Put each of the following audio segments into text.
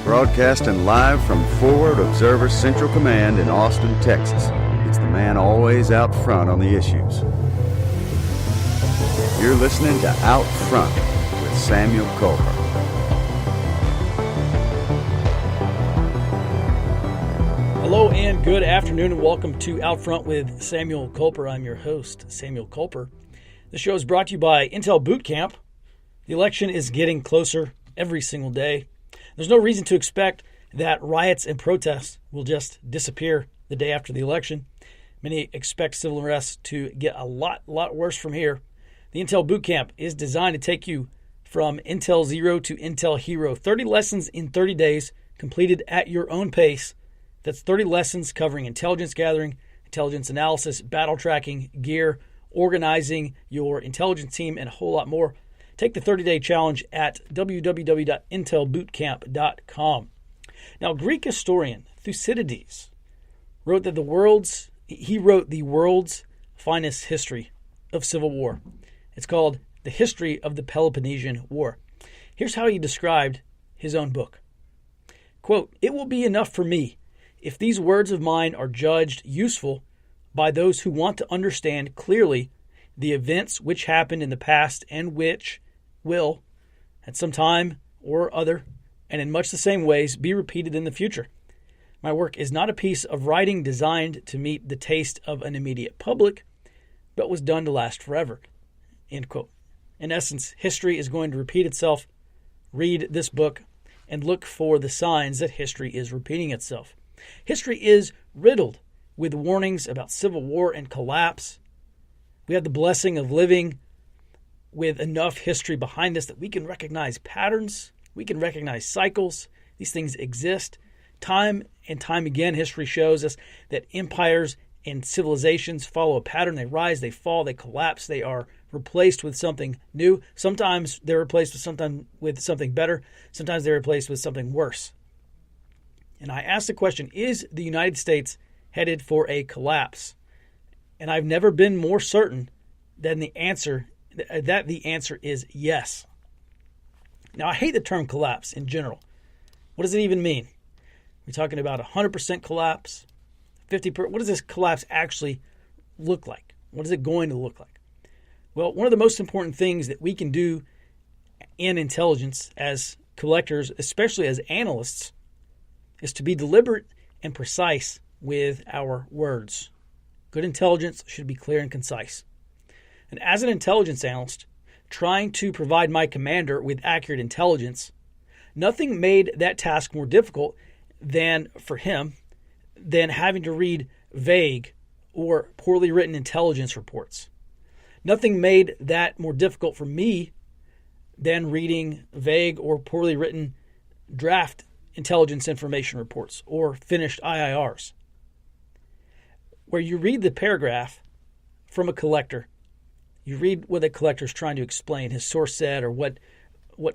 Broadcasting live from Forward Observer Central Command in Austin, Texas. It's the man always out front on the issues. You're listening to Out Front with Samuel Culper. Hello and good afternoon and welcome to Out Front with Samuel Culper. I'm your host, Samuel Culper. The show is brought to you by Intel Boot Camp. The election is getting closer every single day. There's no reason to expect that riots and protests will just disappear the day after the election. Many expect civil unrest to get a lot worse from here. The Intel Boot Camp is designed to take you from Intel Zero to Intel Hero. 30 lessons in 30 days, completed at your own pace. That's 30 lessons covering intelligence gathering, intelligence analysis, battle tracking, gear, organizing your intelligence team, and a whole lot more. Take the 30-day challenge at www.intelbootcamp.com. Now, Greek historian Thucydides wrote the world's finest history of civil war. It's called The History of the Peloponnesian War. Here's how he described his own book. Quote, "It will be enough for me if these words of mine are judged useful by those who want to understand clearly the events which happened in the past and which will, at some time or other, and in much the same ways, be repeated in the future. My work is not a piece of writing designed to meet the taste of an immediate public, but was done to last forever." End quote. In essence, history is going to repeat itself. Read this book and look for the signs that history is repeating itself. History is riddled with warnings about civil war and collapse. We have the blessing of living with enough history behind us that we can recognize patterns, we can recognize cycles. These things exist. Time and time again, history shows us that empires and civilizations follow a pattern. They rise, they fall, they collapse, they are replaced with something new. Sometimes they're replaced with something better. Sometimes they're replaced with something worse. And I asked the question, is the United States headed for a collapse? And I've never been more certain than the answer is yes. Now, I hate the term collapse in general. What does it even mean? We're talking about 100% collapse, 50%. What does this collapse actually look like? What is it going to look like? Well, one of the most important things that we can do in intelligence as collectors, especially as analysts, is to be deliberate and precise with our words. Good intelligence should be clear and concise. And as an intelligence analyst, trying to provide my commander with accurate intelligence, nothing made that task more difficult than having to read vague or poorly written intelligence reports. Nothing made that more difficult for me than reading vague or poorly written draft intelligence information reports or finished IIRs. Where you read the paragraph from a collector, you read what the collector's trying to explain, his source said, or what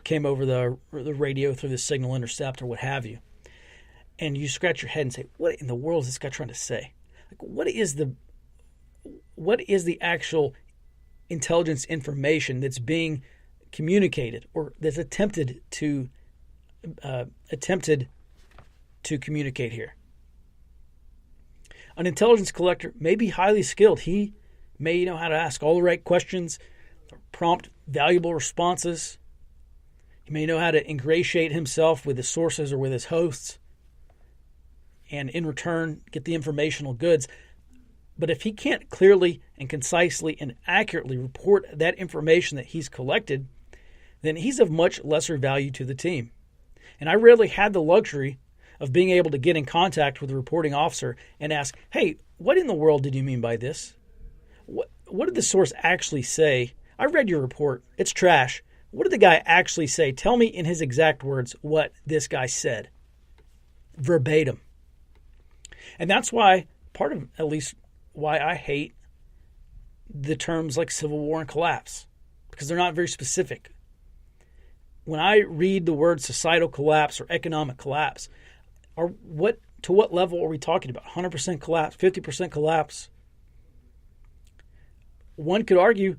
came over the radio through the signal intercept or what have you. And you scratch your head and say, what in the world is this guy trying to say? Like, what is the actual intelligence information that's being communicated or that's attempted to communicate here? An intelligence collector may be highly skilled. He may know how to ask all the right questions, prompt valuable responses. He may know how to ingratiate himself with his sources or with his hosts, and in return get the informational goods. But if he can't clearly and concisely and accurately report that information that he's collected, then he's of much lesser value to the team. And I rarely had the luxury of being able to get in contact with a reporting officer and ask, hey, what in the world did you mean by this? What did the source actually say? I read your report. It's trash. What did the guy actually say? Tell me in his exact words what this guy said. Verbatim. And that's why, part of at least why I hate the terms like civil war and collapse, because they're not very specific. When I read the word societal collapse or economic collapse, to what level are we talking about? 100% collapse, 50% collapse? One could argue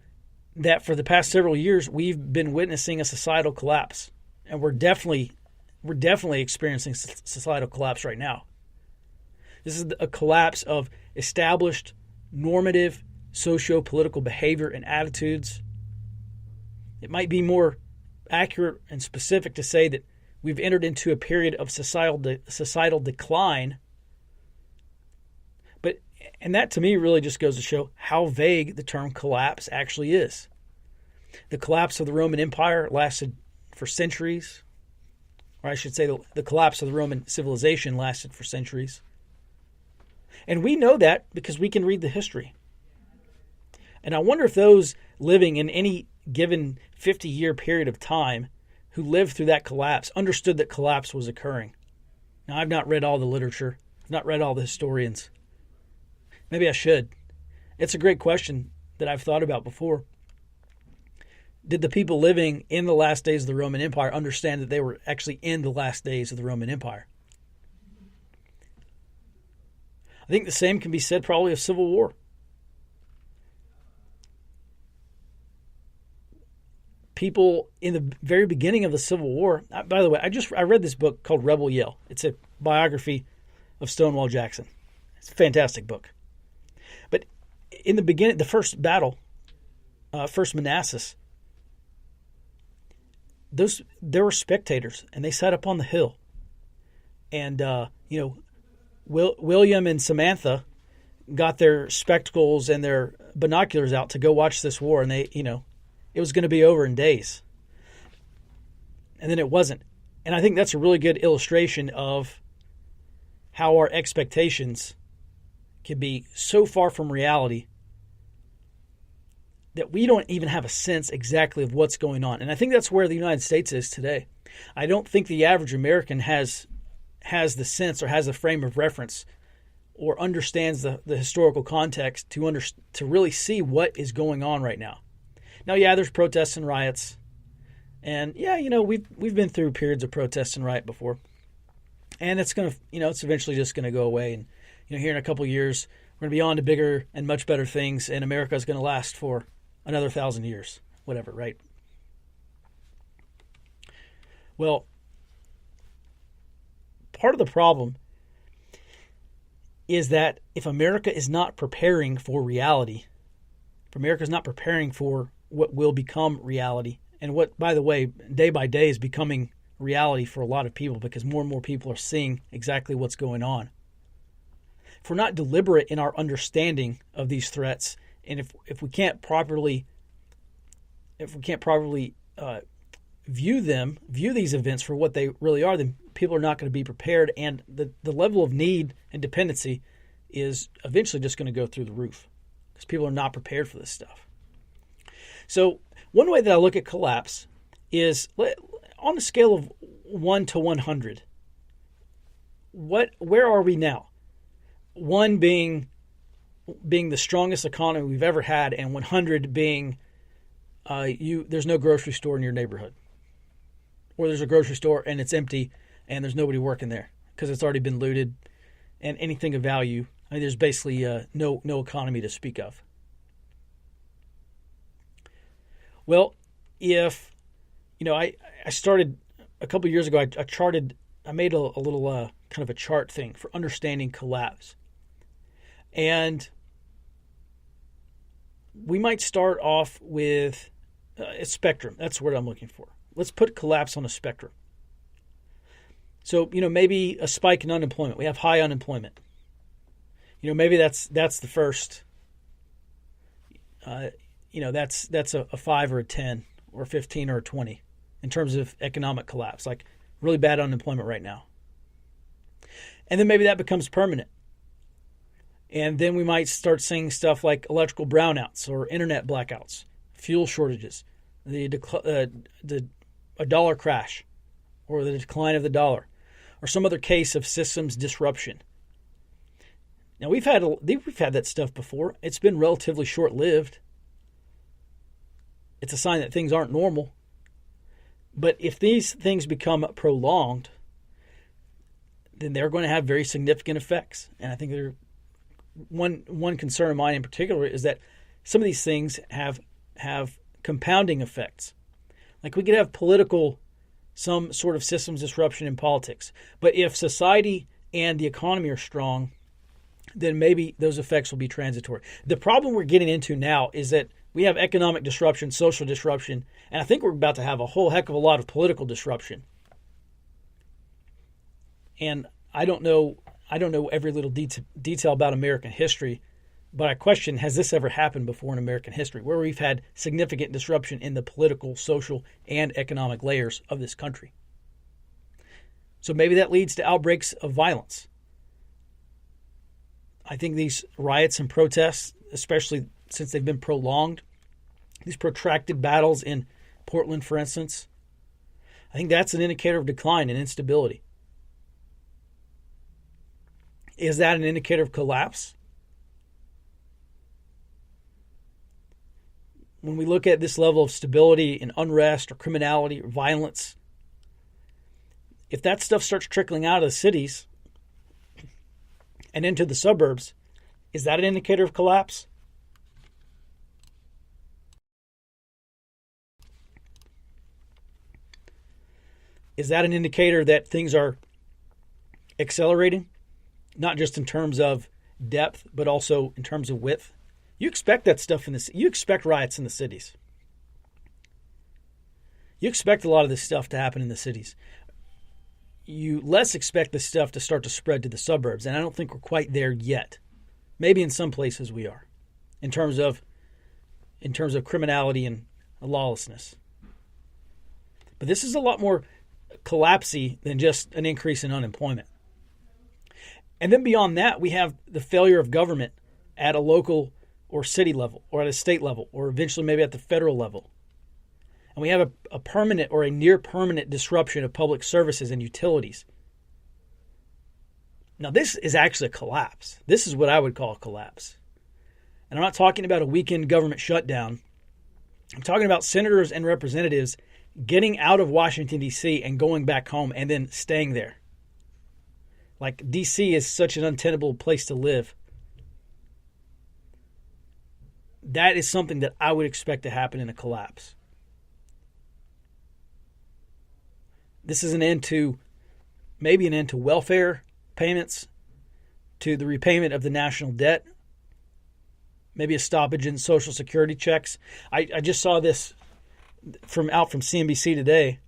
that for the past several years we've been witnessing a societal collapse, and we're definitely experiencing societal collapse right now. This is a collapse of established normative socio-political behavior and attitudes. It might be more accurate and specific to say that we've entered into a period of societal decline. And that to me really just goes to show how vague the term collapse actually is. The collapse of the Roman Empire lasted for centuries, or I should say the collapse of the Roman civilization lasted for centuries. And we know that because we can read the history. And I wonder if those living in any given 50-year period of time who lived through that collapse understood that collapse was occurring. Now, I've not read all the literature. I've not read all the historians. Maybe I should. It's a great question that I've thought about before. Did the people living in the last days of the Roman Empire understand that they were actually in the last days of the Roman Empire? I think the same can be said probably of civil war. People in the very beginning of the Civil War, by the way, I read this book called Rebel Yell. It's a biography of Stonewall Jackson. It's a fantastic book. But in the beginning, the first battle, first Manassas, there were spectators, and they sat up on the hill. And, William and Samantha got their spectacles and their binoculars out to go watch this war, and it was going to be over in days. And then it wasn't. And I think that's a really good illustration of how our expectations can be so far from reality that we don't even have a sense exactly of what's going on. And I think that's where the United States is today. I don't think the average American has the sense or has a frame of reference or understands the historical context to really see what is going on right now. Now, yeah, there's protests and riots. And yeah, we've been through periods of protests and riot before. And it's going to, it's eventually just going to go away. And, here in a couple of years, we're going to be on to bigger and much better things, and America is going to last for another 1,000 years, whatever, right? Well, part of the problem is that if America is not preparing for reality, if America is not preparing for what will become reality, and what, by the way, day by day is becoming reality for a lot of people because more and more people are seeing exactly what's going on. If we're not deliberate in our understanding of these threats, and if we can't properly view these events for what they really are, then people are not going to be prepared, and the level of need and dependency is eventually just going to go through the roof because people are not prepared for this stuff. So one way that I look at collapse is on a scale of 1 to 100. Where are we now? 1 being the strongest economy we've ever had, and 100 being there's no grocery store in your neighborhood, or there's a grocery store and it's empty and there's nobody working there because it's already been looted, and anything of value. There's basically no economy to speak of. Well, if I started a couple years ago. I made a little kind of a chart thing for understanding collapse. And we might start off with a spectrum. That's what I'm looking for. Let's put collapse on a spectrum. So, maybe a spike in unemployment. We have high unemployment. Maybe that's the first. That's a 5 or a 10 or a 15 or a 20 in terms of economic collapse, like really bad unemployment right now. And then maybe that becomes permanent. And then we might start seeing stuff like electrical brownouts or internet blackouts, fuel shortages, a dollar crash, or the decline of the dollar, or some other case of systems disruption. Now we've had that stuff before. It's been relatively short-lived. It's a sign that things aren't normal. But if these things become prolonged, then they're going to have very significant effects. And I think one concern of mine in particular is that some of these things have compounding effects. Like we could have some sort of systems disruption in politics. But if society and the economy are strong, then maybe those effects will be transitory. The problem we're getting into now is that we have economic disruption, social disruption, and I think we're about to have a whole heck of a lot of political disruption. And I don't know every little detail about American history, but I question, has this ever happened before in American history, where we've had significant disruption in the political, social, and economic layers of this country? So maybe that leads to outbreaks of violence. I think these riots and protests, especially since they've been prolonged, these protracted battles in Portland, for instance, I think that's an indicator of decline and instability. Is that an indicator of collapse? When we look at this level of stability and unrest or criminality or violence, if that stuff starts trickling out of the cities and into the suburbs, is that an indicator of collapse? Is that an indicator that things are accelerating? Not just in terms of depth, but also in terms of width. You expect that stuff you expect riots in the cities. You expect a lot of this stuff to happen in the cities. You less expect this stuff to start to spread to the suburbs, and I don't think we're quite there yet. Maybe in some places we are, in terms of criminality and lawlessness. But this is a lot more collapsy than just an increase in unemployment. And then beyond that, we have the failure of government at a local or city level, or at a state level, or eventually maybe at the federal level. And we have a permanent or a near permanent disruption of public services and utilities. Now, this is actually a collapse. This is what I would call a collapse. And I'm not talking about a weekend government shutdown. I'm talking about senators and representatives getting out of Washington, D.C. and going back home and then staying there. Like, D.C. is such an untenable place to live. That is something that I would expect to happen in a collapse. This is maybe an end to welfare payments, to the repayment of the national debt, maybe a stoppage in Social Security checks. I just saw this from CNBC today.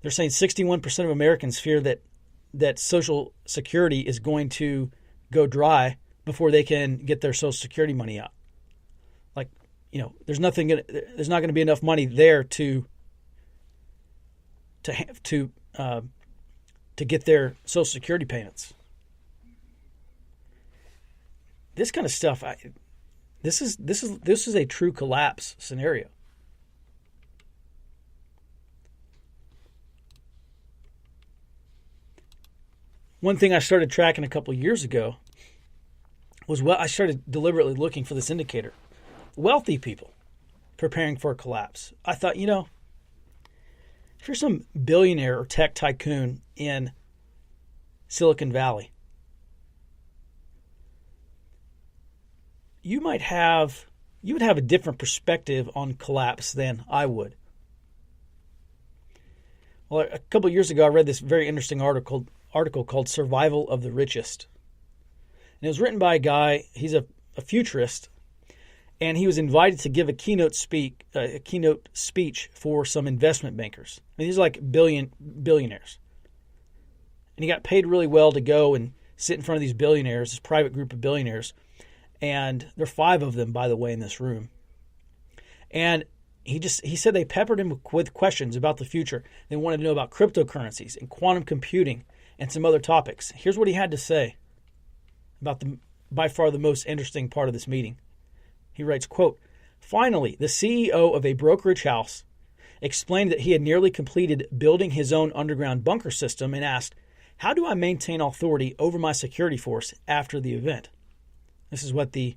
They're saying 61% of Americans fear that Social Security is going to go dry before they can get their Social Security money out. Like, there's not going to be enough money there to get their Social Security payments. This kind of stuff, this is a true collapse scenario. One thing I started tracking a couple of years ago was I started deliberately looking for this indicator. Wealthy people preparing for a collapse. I thought, if you're some billionaire or tech tycoon in Silicon Valley, you would have a different perspective on collapse than I would. Well, a couple of years ago, I read this very interesting article called Survival of the Richest. And it was written by a guy, he's a futurist, and he was invited to give a keynote speech for some investment bankers. I mean, these are like billionaires. And he got paid really well to go and sit in front of these billionaires, this private group of billionaires. And there are 5 of them, by the way, in this room. And he said they peppered him with questions about the future. They wanted to know about cryptocurrencies and quantum computing and some other topics. Here's what he had to say about by far the most interesting part of this meeting. He writes, quote, "Finally, the CEO of a brokerage house explained that he had nearly completed building his own underground bunker system and asked, 'How do I maintain authority over my security force after the event?'" This is what the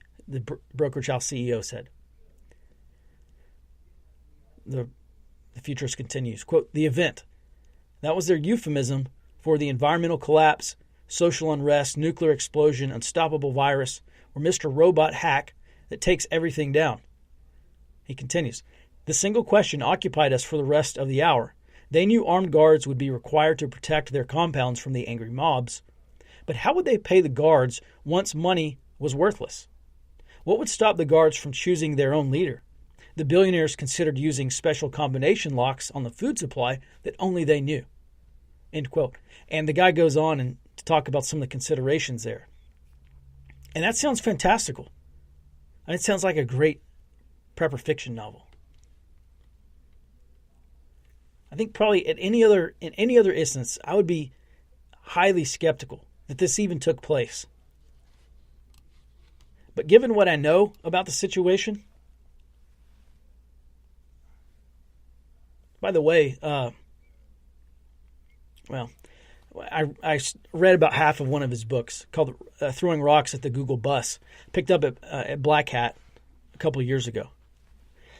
brokerage house CEO said. The futurist continues, quote, "The event, that was their euphemism for the environmental collapse, social unrest, nuclear explosion, unstoppable virus, or Mr. Robot hack that takes everything down." He continues, The single question occupied us for the rest of the hour. They knew armed guards would be required to protect their compounds from the angry mobs. But how would they pay the guards once money was worthless? What would stop the guards from choosing their own leader? The billionaires considered using special combination locks on the food supply that only they knew. End quote. And the guy goes on and to talk about some of the considerations there. And that sounds fantastical. And it sounds like a great prepper fiction novel. I think probably in any other instance, I would be highly skeptical that this even took place. But given what I know about the situation, by the way, I read about half of one of his books called Throwing Rocks at the Google Bus, picked up at Black Hat a couple of years ago.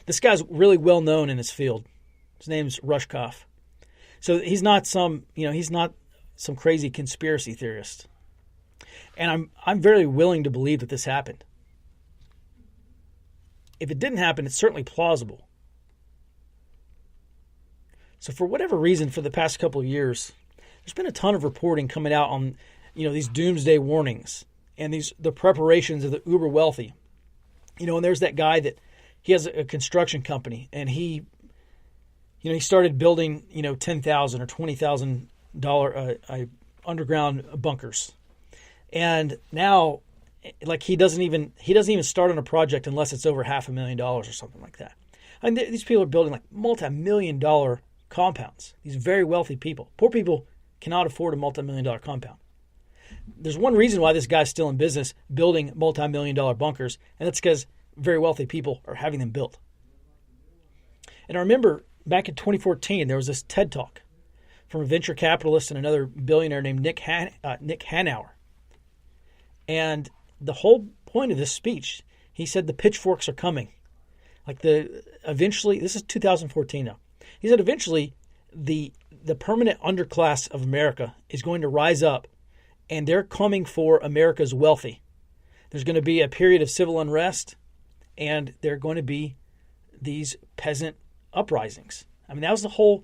This guy's really well known in his field. His name's Rushkoff. So he's not some crazy conspiracy theorist. And I'm very willing to believe that this happened. If it didn't happen, it's certainly plausible. So for whatever reason, for the past couple of years, there's been a ton of reporting coming out on, these doomsday warnings and the preparations of the uber wealthy. And there's that guy that he has a construction company, and he started building, $10,000 or $20,000 underground bunkers, and now, like he doesn't even start on a project unless it's over $500,000 or something like that. And these people are building like multi-million-dollar compounds. These very wealthy people. Poor people cannot afford a multi-million-dollar compound. There's one reason why this guy's still in business building multi-million-dollar bunkers, and that's because very wealthy people are having them built. And I remember back in 2014, there was this TED Talk from a venture capitalist and another billionaire named Nick Hanauer. And the whole point of this speech, he said the pitchforks are coming. Eventually, this is 2014 now. He said eventually the permanent underclass of America is going to rise up, and they're coming for America's wealthy. There's going to be a period of civil unrest, and there are going to be these peasant uprisings. I mean, that was the whole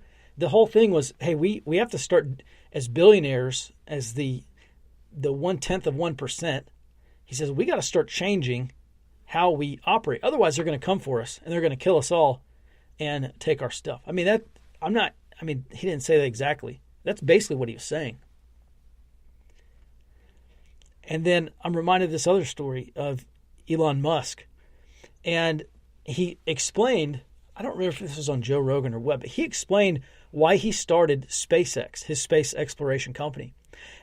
thing was, hey, we have to start as billionaires, as the 1/10 of 1%. He says, we got to start changing how we operate. Otherwise, they're going to come for us, and they're going to kill us all and take our stuff. I mean, he didn't say that exactly. That's basically what he was saying. And then I'm reminded of this other story of Elon Musk. And he explained, I don't remember if this was on Joe Rogan or what, but he explained why he started SpaceX, his space exploration company.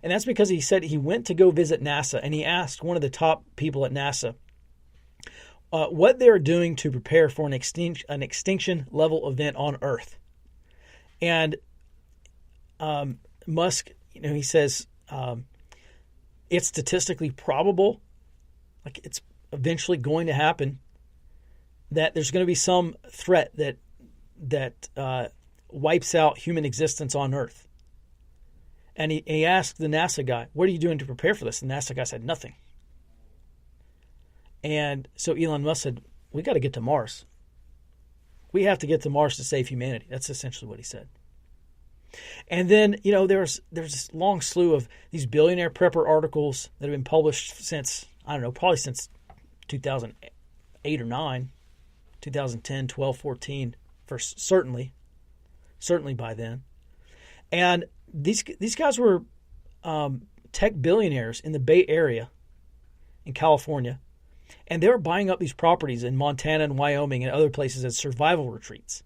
And that's because he said he went to go visit NASA, and he asked one of the top people at NASA what they're doing to prepare for an extinction level event on Earth. And Musk, he says it's statistically probable, like it's eventually going to happen, that there's going to be some threat that wipes out human existence on Earth. And he asked the NASA guy, what are you doing to prepare for this? And the NASA guy said, nothing. And so Elon Musk said, we got to get to Mars. We have to get to Mars to save humanity. That's essentially what he said. And then, there's this long slew of these billionaire prepper articles that have been published since, I don't know, probably since 2008 or 9, 2010, 12, 14, for certainly by then. And these guys were tech billionaires in the Bay Area in California, and they were buying up these properties in Montana and Wyoming and other places as survival retreats.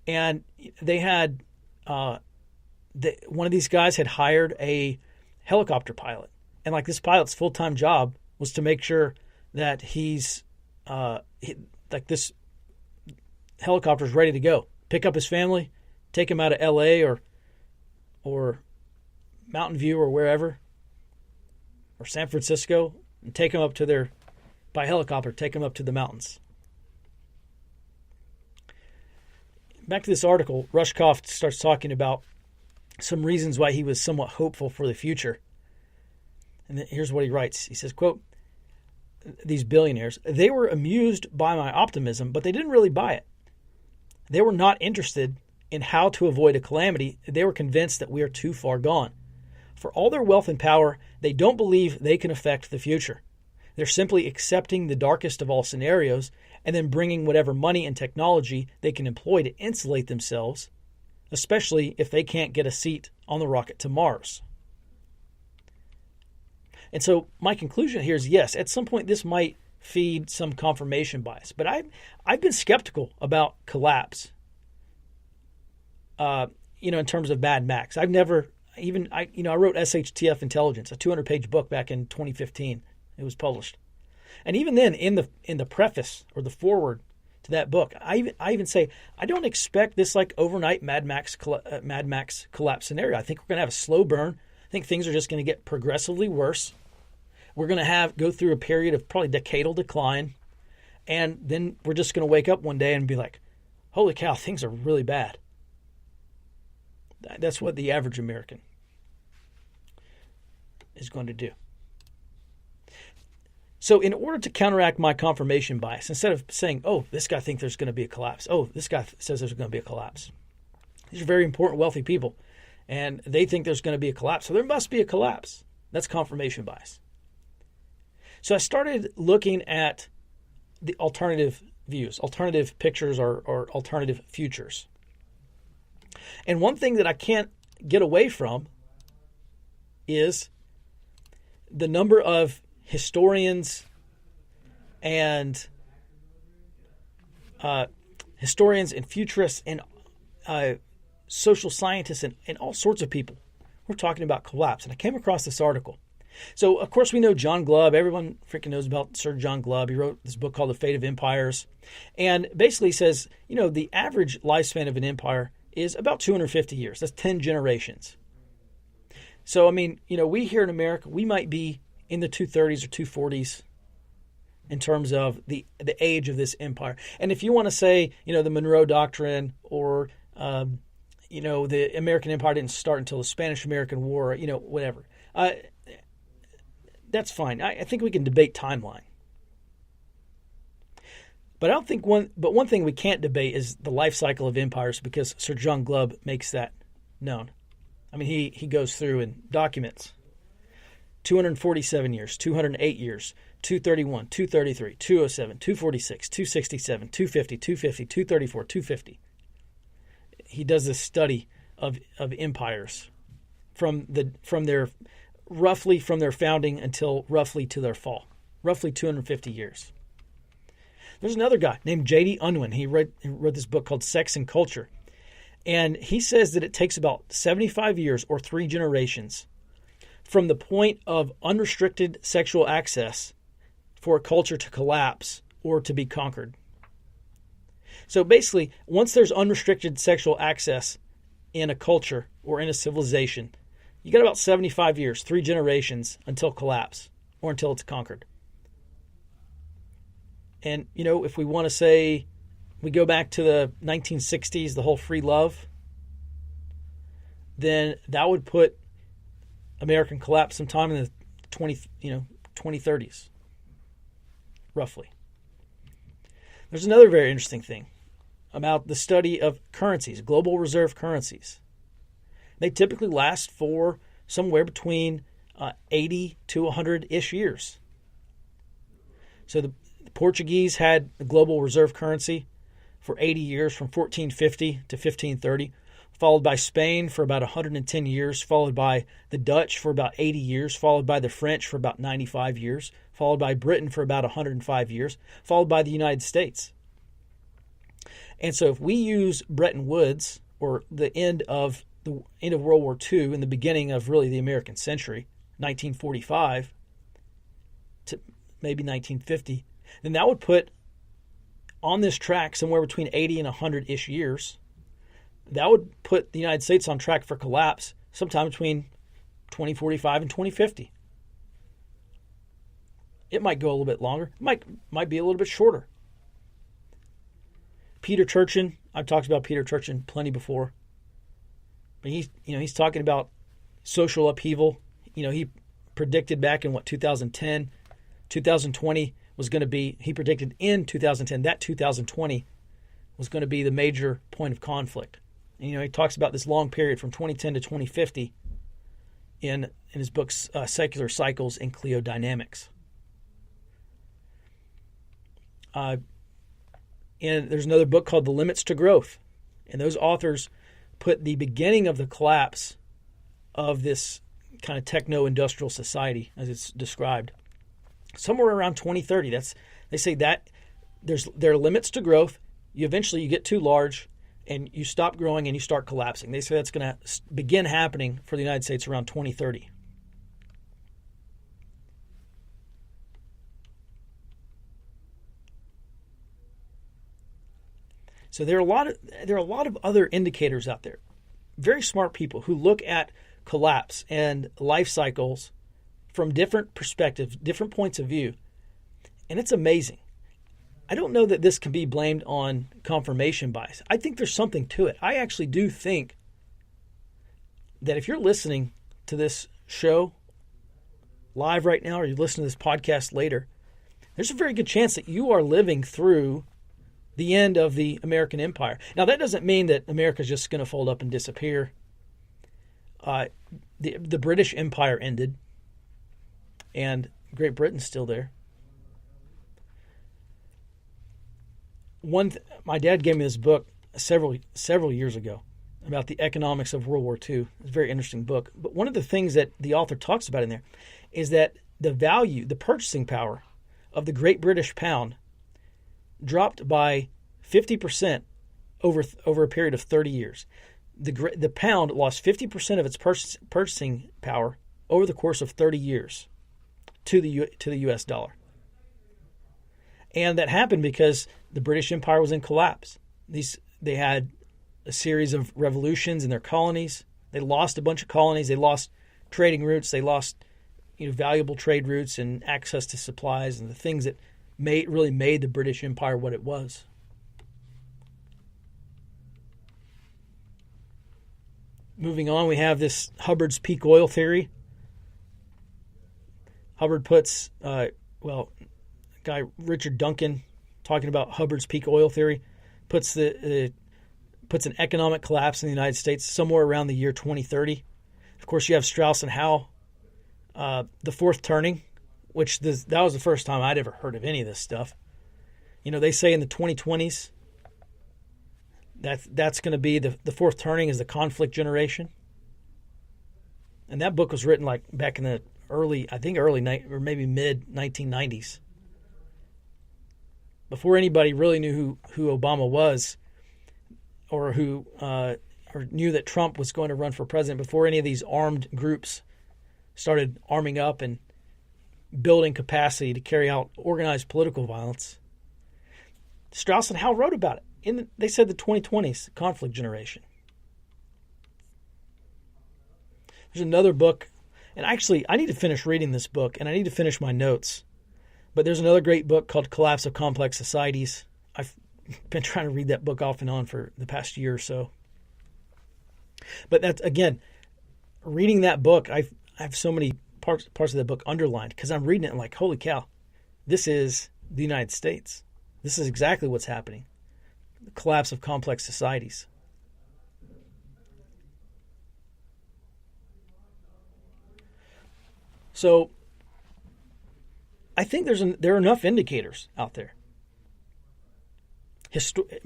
And they had one of these guys had hired a helicopter pilot, and like this pilot's full-time job was to make sure that this helicopter's ready to go, pick up his family, take him out of L.A. or Mountain View or wherever, or San Francisco, and take him up to by helicopter, take him up to the mountains. Back to this article, Rushkoff starts talking about some reasons why he was somewhat hopeful for the future. And here's what he writes. He says, quote, these billionaires, they were amused by my optimism, but they didn't really buy it. They were not interested in how to avoid a calamity. They were convinced that we are too far gone. For all their wealth and power, they don't believe they can affect the future. They're simply accepting the darkest of all scenarios and then bringing whatever money and technology they can employ to insulate themselves, especially if they can't get a seat on the rocket to Mars. And so my conclusion here is yes, at some point this might feed some confirmation bias, but I've been skeptical about collapse. In terms of Mad Max, I've never I wrote SHTF Intelligence, a 200-page book back in 2015. It was published, and even then, in the preface or the foreword to that book, I even say I don't expect this like overnight Mad Max collapse scenario. I think we're going to have a slow burn. I think things are just going to get progressively worse. We're going to go through a period of probably decadal decline, and then we're just going to wake up one day and be like, "Holy cow, things are really bad." That's what the average American is going to do. So in order to counteract my confirmation bias, instead of saying, oh, this guy thinks there's going to be a collapse. Oh, this guy says there's going to be a collapse. These are very important, wealthy people, and they think there's going to be a collapse. So there must be a collapse. That's confirmation bias. So I started looking at the alternative views, alternative pictures, or alternative futures. And one thing that I can't get away from is the number of historians and futurists and social scientists and all sorts of people were talking about collapse. And I came across this article. So, of course, we know John Glubb. Everyone freaking knows about Sir John Glubb. He wrote this book called The Fate of Empires. And basically says, the average lifespan of an empire is about 250 years. That's 10 generations. So, we here in America, we might be in the 230s or 240s in terms of the age of this empire. And if you want to say, the Monroe Doctrine or, the American empire didn't start until the Spanish-American War, whatever. That's fine. I think we can debate timeline. But one thing we can't debate is the life cycle of empires, because Sir John Glubb makes that known. He goes through and documents 247 years, 208 years, 231, 233, 207, 246, 267, 250, 250, 234, 250. He does this study of empires from their founding until roughly to their fall, roughly 250 years. There's another guy named J.D. Unwin. He wrote this book called Sex and Culture. And he says that it takes about 75 years or 3 generations from the point of unrestricted sexual access for a culture to collapse or to be conquered. So basically, once there's unrestricted sexual access in a culture or in a civilization, you got about 75 years, 3 generations until collapse or until it's conquered. And, if we want to say we go back to the 1960s, the whole free love, then that would put American collapse sometime in the 2030s, roughly. There's another very interesting thing about the study of currencies, global reserve currencies. They typically last for somewhere between 80 to 100-ish years. So the Portuguese had the global reserve currency for 80 years, from 1450 to 1530, followed by Spain for about 110 years, followed by the Dutch for about 80 years, followed by the French for about 95 years, followed by Britain for about 105 years, followed by the United States. And so if we use Bretton Woods, or the end of World War II and the beginning of really the American century, 1945 to maybe 1950, then that would put on this track somewhere between 80 and 100-ish years. That would put the United States on track for collapse sometime between 2045 and 2050. It might go a little bit longer. It might be a little bit shorter. Peter Turchin, I've talked about Peter Turchin plenty before. But he's talking about social upheaval. He predicted back in 2010, 2020 was going to be, he predicted in 2010 that 2020 was going to be the major point of conflict. And, he talks about this long period from 2010 to 2050 in his book, Secular Cycles and Cliodynamics. And there's another book called The Limits to Growth. And those authors put the beginning of the collapse of this kind of techno-industrial society, as it's described, somewhere around 2030. They say that there are limits to growth. You get too large, and you stop growing and you start collapsing. They say that's going to begin happening for the United States around 2030. So there are a lot of other indicators out there. Very smart people who look at collapse and life cycles from different perspectives, different points of view. And it's amazing. I don't know that this can be blamed on confirmation bias. I think there's something to it. I actually do think that if you're listening to this show live right now, or you listen to this podcast later, there's a very good chance that you are living through the end of the American empire. Now, that doesn't mean that America's just going to fold up and disappear. The British Empire ended, and Great Britain's still there. My dad gave me this book several years ago about the economics of World War II. It's a very interesting book. But one of the things that the author talks about in there is that the purchasing power of the Great British pound dropped by 50% over a period of 30 years. The pound lost 50% of its purchasing power over the course of 30 years to the U.S. dollar. And that happened because the British Empire was in collapse. They had a series of revolutions in their colonies. They lost a bunch of colonies. They lost trading routes. They lost valuable trade routes and access to supplies and the things that really made the British Empire what it was. Moving on, we have this Hubbard's peak oil theory. Hubbard puts, guy Richard Duncan, talking about Hubbard's peak oil theory, puts an economic collapse in the United States somewhere around the year 2030. Of course, you have Strauss and Howe, the fourth turning, which that was the first time I'd ever heard of any of this stuff. They say in the 2020s, that's going to be the fourth turning is the conflict generation. And that book was written like back in the early or maybe mid 1990s. Before anybody really knew who Obama was, or knew that Trump was going to run for president, before any of these armed groups started arming up and building capacity to carry out organized political violence, Strauss and Howe wrote about it. They said the 2020s, conflict generation. There's another book, and actually I need to finish reading this book, and I need to finish my notes. But there's another great book called Collapse of Complex Societies. I've been trying to read that book off and on for the past year or so. But that's, again, reading that book, I have so many parts of that book underlined because I'm reading it and like, holy cow, this is the United States. This is exactly what's happening. The collapse of complex societies. So I think there are enough indicators out there,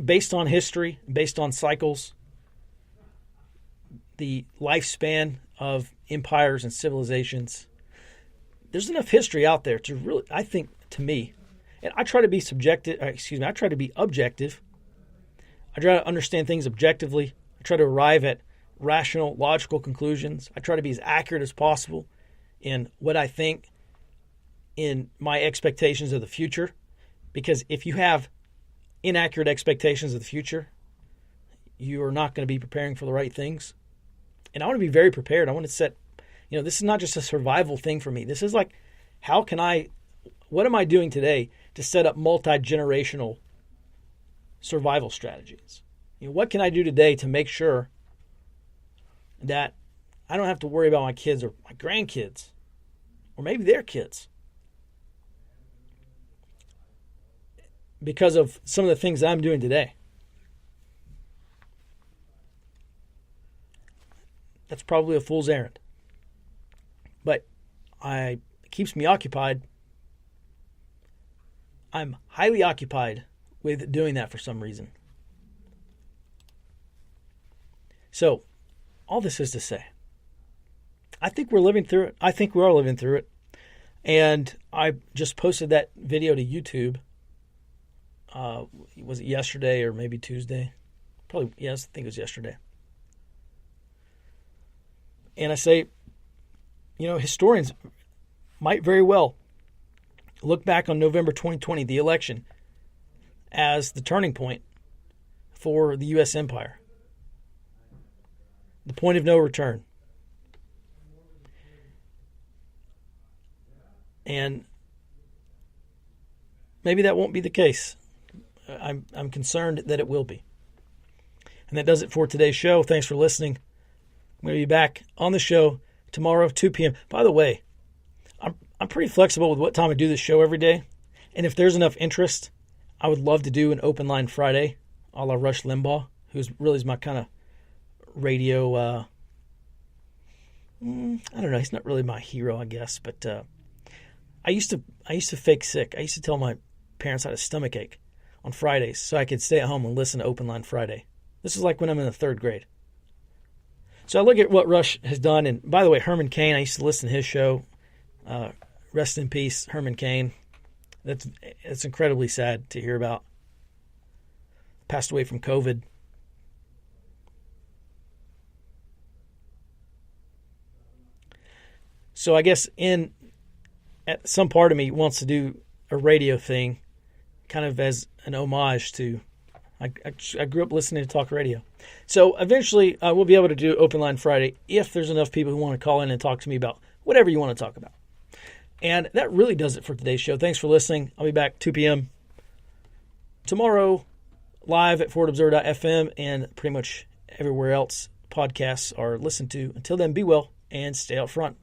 based on history, based on cycles, the lifespan of empires and civilizations. There's enough history out there to really, I think, to me, and I try to be I try to be objective. I try to understand things objectively. I try to arrive at rational, logical conclusions. I try to be as accurate as possible in what I think, in my expectations of the future. Because if you have inaccurate expectations of the future, you are not going to be preparing for the right things. And I want to be very prepared. I want to set, this is not just a survival thing for me. This is like, what am I doing today to set up multi-generational survival strategies? What can I do today to make sure that I don't have to worry about my kids or my grandkids or maybe their kids because of some of the things that I'm doing today? that's probably a fool's errand. But it keeps me occupied. I'm highly occupied with doing that for some reason. So, all this is to say, I think we're living through it. I think we are living through it. And I just posted that video to YouTube. Was it yesterday or maybe Tuesday? Probably, yes, I think it was yesterday. And I say, historians might very well look back on November 2020, the election, as the turning point for the U.S. empire. The point of no return. And maybe that won't be the case. I'm concerned that it will be. And that does it for today's show. Thanks for listening. I'm going to be back on the show tomorrow, 2 p.m. By the way, I'm pretty flexible with what time I do this show every day. And if there's enough interest, I would love to do an open line Friday, a la Rush Limbaugh, who's really my kind of radio, I don't know, he's not really my hero, I guess, but I used to fake sick. I used to tell my parents I had a stomach ache on Fridays so I could stay at home and listen to Open Line Friday. This is like when I'm in the 3rd grade. So I look at what Rush has done, and by the way, Herman Cain, I used to listen to his show. Rest in peace, Herman Cain. It's incredibly sad to hear about. Passed away from COVID. So I guess some part of me wants to do a radio thing, kind of as an homage to. I grew up listening to talk radio. So eventually we'll be able to do Open Line Friday if there's enough people who want to call in and talk to me about whatever you want to talk about. And that really does it for today's show. Thanks for listening. I'll be back 2 p.m. tomorrow, live at forwardobserver.fm and pretty much everywhere else podcasts are listened to. Until then, be well and stay out front.